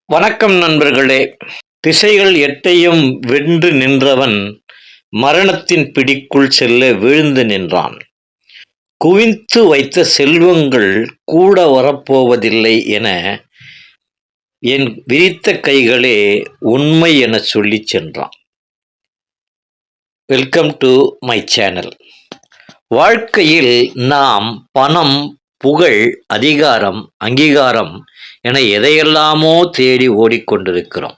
வணக்கம் நண்பர்களே. திசைகள் எட்டையும் வென்று நின்றவன் மரணத்தின் பிடிக்குள் செல்ல வீழ்ந்து நின்றான். குவித்து வைத்த செல்வங்கள் கூட வரப்போவதில்லை என என் விரித்த கைகளே உண்மை என சொல்லிச் சென்றான். Welcome to my channel. வாழ்க்கையில் நாம் பணம், புகழ், அதிகாரம், அங்கீகாரம் என எதையெல்லாமோ தேடி ஓடிக்கொண்டிருக்கிறோம்.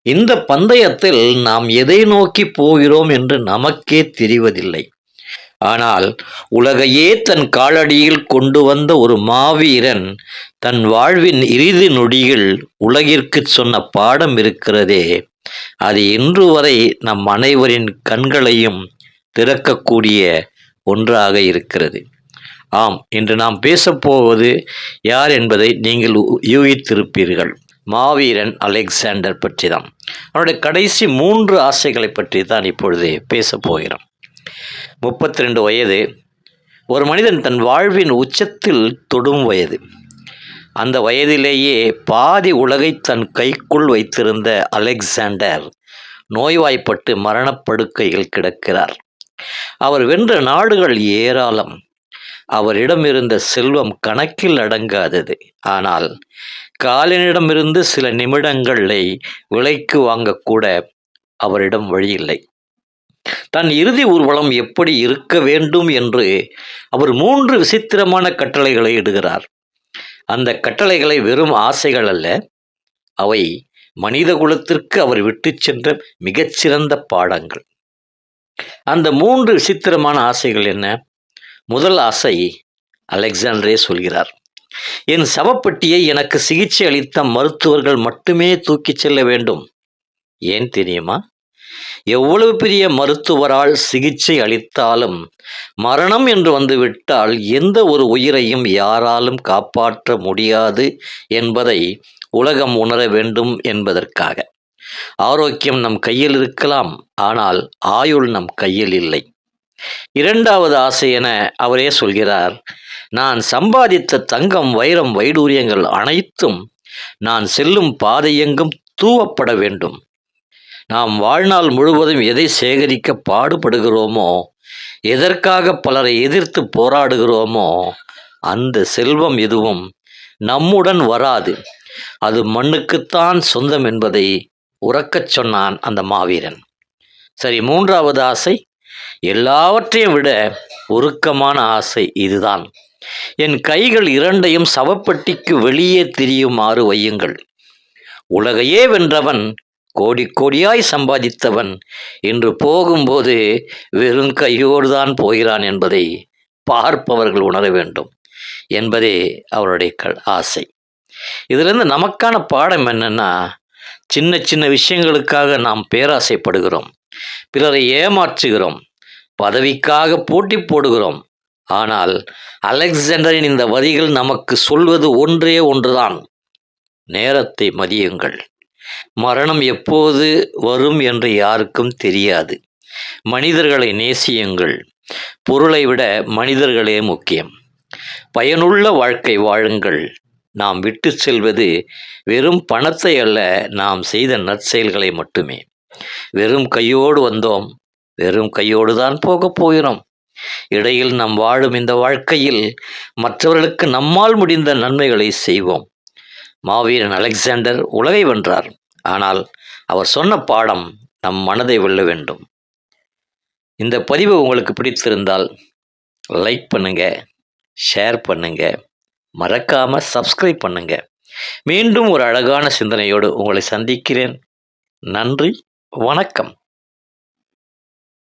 இந்த பந்தயத்தில் நாம் எதை நோக்கி போகிறோம் என்று நமக்கே தெரிவதில்லை. ஆனால் உலகையே தன் காலடியில் கொண்டு வந்த ஒரு மாவீரன் தன் வாழ்வின் இறுதி நொடியில் உலகிற்கு சொன்ன பாடம் இருக்கிறதே, அது இன்று வரை நம் அனைவரின் கண்களையும் திறக்கக்கூடிய ஒன்றாக இருக்கிறது. ஆம், இன்று நாம் பேசப்போவது யார் என்பதை நீங்கள் யூகித்திருப்பீர்கள். மாவீரன் அலெக்சாண்டர் பற்றி தான். அவனுடைய கடைசி 3 ஆசைகளை பற்றி தான் இப்பொழுது பேசப்போகிறோம். 32 வயது, ஒரு மனிதன் தன் வாழ்வின் உச்சத்தில் தொடும் வயது. அந்த வயதிலேயே பாதி உலகை தன் கைக்குள் வைத்திருந்த அலெக்சாண்டர் நோய்வாய்ப்பட்டு மரணப்படுக்கையில் கிடக்கிறார். அவர் வென்ற நாடுகள் ஏராளம். அவரிடமிருந்த செல்வம் கணக்கில் அடங்காதது. ஆனால் காலனிடமிருந்து சில நிமிடங்களை விலைக்கு வாங்கக்கூட அவரிடம் வழியில்லை. தன் இறுதி ஊர்வலம் எப்படி இருக்க வேண்டும் என்று அவர் 3 விசித்திரமான கட்டளைகளை இடுகிறார். அந்த கட்டளைகளை வெறும் ஆசைகள் அல்ல, அவை மனித குலத்திற்கு அவர் விட்டு சென்ற மிகச்சிறந்த பாடங்கள். அந்த 3 விசித்திரமான ஆசைகள் என்ன? முதல் ஆசை, அலெக்சாண்டரே சொல்கிறார், என் சவப்பெட்டியை எனக்கு சிகிச்சை அளித்த மருத்துவர்கள் மட்டுமே தூக்கிச் செல்ல வேண்டும். ஏன் தெரியுமா? எவ்வளவு பெரிய மருத்துவரால் சிகிச்சை அளித்தாலும் மரணம் என்று வந்துவிட்டால் எந்த ஒரு உயிரையும் யாராலும் காப்பாற்ற முடியாது என்பதை உலகம் உணர வேண்டும் என்பதற்காக. ஆரோக்கியம் நம் கையில் இருக்கலாம், ஆனால் ஆயுள் நம் கையில் இல்லை. இரண்டாவது ஆசை என அவரே சொல்கிறார், நான் சம்பாதித்த தங்கம், வைரம், வைடூரியங்கள் அனைத்தும் நான் செல்லும் பாதையெங்கும் தூவப்பட வேண்டும். நாம் வாழ்நாள் முழுவதும் எதை சேகரிக்க பாடுபடுகிறோமோ, எதற்காக பலரை எதிர்த்து போராடுகிறோமோ, அந்த செல்வம் எதுவும் நம்முடன் வராது. அது மண்ணுக்குத்தான் சொந்தம் என்பதை உரக்கச் சொன்னான் அந்த மாவீரன். சரி, மூன்றாவது ஆசை, எல்லாவற்றையும் விட உருக்கமான ஆசை இதுதான். என் கைகள் இரண்டையும் சவப்பெட்டிக்கு வெளியே திரியுமாறு வையுங்கள். உலகையே வென்றவன், கோடி கோடியாய் சம்பாதித்தவன் இன்று போகும்போது வெறும் கையோடு தான் போகிறான் என்பதை பார்ப்பவர்கள் உணர வேண்டும் என்பதே அவருடைய ஆசை. இதிலிருந்து நமக்கான பாடம் என்னன்னா, சின்ன சின்ன விஷயங்களுக்காக நாம் பேராசைப்படுகிறோம், பிறரை ஏமாற்றுகிறோம், பதவிக்காக போட்டி போடுகிறோம். ஆனால் அலெக்சாண்டரின் இந்த வரிகள் நமக்கு சொல்வது ஒன்றே ஒன்றுதான், நேரத்தை மதியுங்கள். மரணம் எப்போது வரும் என்று யாருக்கும் தெரியாது. மனிதர்களை நேசியுங்கள். பொருளை விட மனிதர்களே முக்கியம். பயனுள்ள வாழ்க்கை வாழுங்கள். நாம் விட்டு செல்வது வெறும் பணத்தை அல்ல, நாம் செய்த நற்செயல்களை மட்டுமே. வெறும் கையோடு வந்தோம், வெறும் கையோடு தான் போகப் போகிறோம். இடையில் நாம் வாழும் இந்த வாழ்க்கையில் மற்றவர்களுக்கு நம்மால் முடிந்த நன்மைகளை செய்வோம். மாவீரன் அலெக்சாண்டர் உலகை வென்றார். ஆனால் அவர் சொன்ன பாடம் நம் மனதை வெல்ல வேண்டும். இந்த பதிவு உங்களுக்கு பிடித்திருந்தால் லைக் பண்ணுங்க, ஷேர் பண்ணுங்க, மறக்காம சப்ஸ்கிரைப் பண்ணுங்க. மீண்டும் ஒரு அழகான சிந்தனையோடு உங்களை சந்திக்கிறேன். நன்றி, வணக்கம்.